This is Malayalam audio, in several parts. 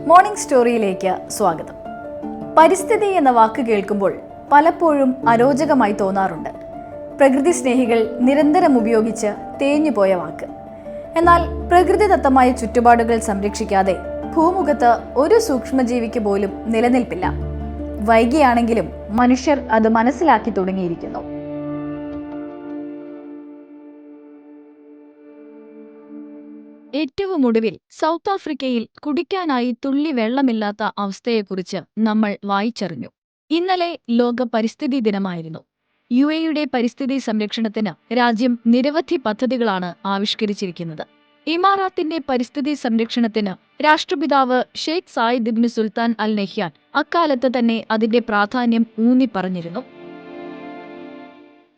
മോർണിംഗ് സ്റ്റോറിയിലേക്ക് സ്വാഗതം. പരിസ്ഥിതി എന്ന വാക്ക് കേൾക്കുമ്പോൾ പലപ്പോഴും അരോചകമായി തോന്നാറുണ്ട്. പ്രകൃതി സ്നേഹികൾ നിരന്തരം ഉപയോഗിച്ച് തേഞ്ഞുപോയ വാക്ക്. എന്നാൽ പ്രകൃതിദത്തമായ ചുറ്റുപാടുകൾ സംരക്ഷിക്കാതെ ഭൂമുഖത്ത് ഒരു സൂക്ഷ്മജീവിക്ക് പോലും നിലനിൽപ്പില്ല. വൈകിയാണെങ്കിലും മനുഷ്യർ അത് മനസ്സിലാക്കി തുടങ്ങിയിരിക്കുന്നു. ഏറ്റവും ഒടുവിൽ സൗത്ത് ആഫ്രിക്കയിൽ കുടിക്കാനായി തുള്ളി വെള്ളമില്ലാത്ത അവസ്ഥയെക്കുറിച്ച് നമ്മൾ വായിച്ചറിഞ്ഞു. ഇന്നലെ ലോക പരിസ്ഥിതി ദിനമായിരുന്നു. യുഎഇയുടെ പരിസ്ഥിതി സംരക്ഷണത്തിന് രാജ്യം നിരവധി പദ്ധതികളാണ് ആവിഷ്കരിച്ചിരിക്കുന്നത്. ഇമാറാത്തിന്റെ പരിസ്ഥിതി സംരക്ഷണത്തിന് രാഷ്ട്രപിതാവ് ഷെയ്ഖ് സായിദ് ഇബ്നു സുൽത്താൻ അൽ നഹ്യാൻ അക്കാലത്ത് തന്നെ അതിന്റെ പ്രാധാന്യം ഊന്നിപ്പറഞ്ഞിരുന്നു.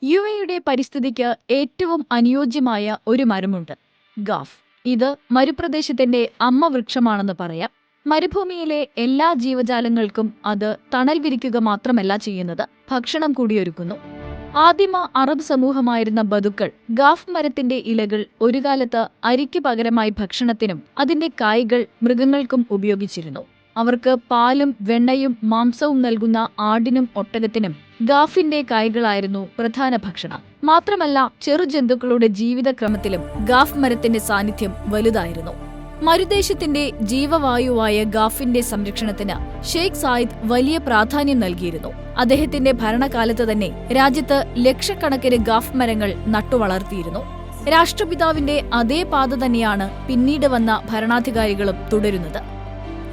യുഎഇയുടെ പരിസ്ഥിതിക്ക് ഏറ്റവും അനുയോജ്യമായ ഒരു മരമുണ്ട്, ഗാഫ്. ഇത് മരുപ്രദേശത്തിന്റെ അമ്മ വൃക്ഷമാണെന്ന് പറയാം. മരുഭൂമിയിലെ എല്ലാ ജീവജാലങ്ങൾക്കും അത് തണൽ വിരിക്കുക മാത്രമല്ല ചെയ്യുന്നത്, ഭക്ഷണം കൂടിയൊരുക്കുന്നു. ആദിമ അറബ് സമൂഹമായിരുന്ന ബദുക്കൾ ഗാഫ് മരത്തിന്റെ ഇലകൾ ഒരു കാലത്ത് അരിക്ക് പകരമായി ഭക്ഷണത്തിനും അതിന്റെ കായ്കൾ മൃഗങ്ങൾക്കും ഉപയോഗിച്ചിരുന്നു. അവർക്ക് പാലും വെണ്ണയും മാംസവും നൽകുന്ന ആടിനും ഒട്ടകത്തിനും ഗാഫിന്റെ കായ്കളായിരുന്നു പ്രധാന ഭക്ഷണം. മാത്രമല്ല, ചെറുജന്തുക്കളുടെ ജീവിതക്രമത്തിലും ഗാഫ് മരത്തിന്റെ സാന്നിധ്യം വലുതായിരുന്നു. മരുദേശത്തിന്റെ ജീവവായുവായ ഗാഫിന്റെ സംരക്ഷണത്തിന് ഷെയ്ഖ് സായിദ് വലിയ പ്രാധാന്യം നൽകിയിരുന്നു. അദ്ദേഹത്തിന്റെ ഭരണകാലത്ത് തന്നെ രാജ്യത്ത് ലക്ഷക്കണക്കിന് ഗാഫ് മരങ്ങൾ നട്ടുവളർത്തിയിരുന്നു. രാഷ്ട്രപിതാവിന്റെ അതേ പാത തന്നെയാണ് പിന്നീട് വന്ന ഭരണാധികാരികളും തുടരുന്നത്.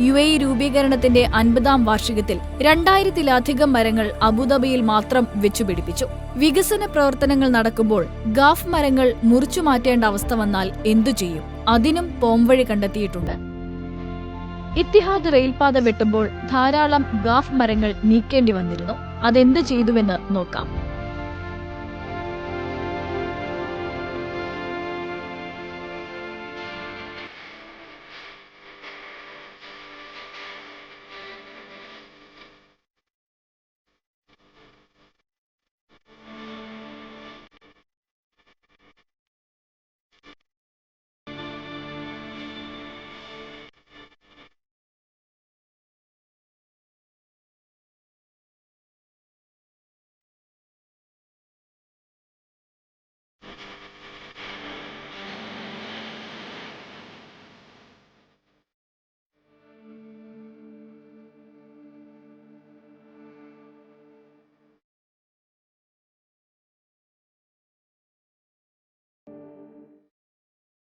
യുഎഇ രൂപീകരണത്തിന്റെ 50ാം വാർഷികത്തിൽ 2000-ലധികം മരങ്ങൾ അബുദാബിയിൽ മാത്രം വെച്ചുപിടിപ്പിച്ചു. വികസന പ്രവർത്തനങ്ങൾ നടക്കുമ്പോൾ ഗാഫ് മരങ്ങൾ മുറിച്ചു മാറ്റേണ്ട അവസ്ഥ വന്നാൽ എന്തു ചെയ്യും? അതിനും പോംവഴി കണ്ടെത്തിയിട്ടുണ്ട്. ഇത്തിഹാദ് റെയിൽപാത വെട്ടുമ്പോൾ ധാരാളം ഗാഫ് മരങ്ങൾ നീക്കേണ്ടി വന്നിരുന്നു. അതെന്ത് ചെയ്തുവെന്ന് നോക്കാം.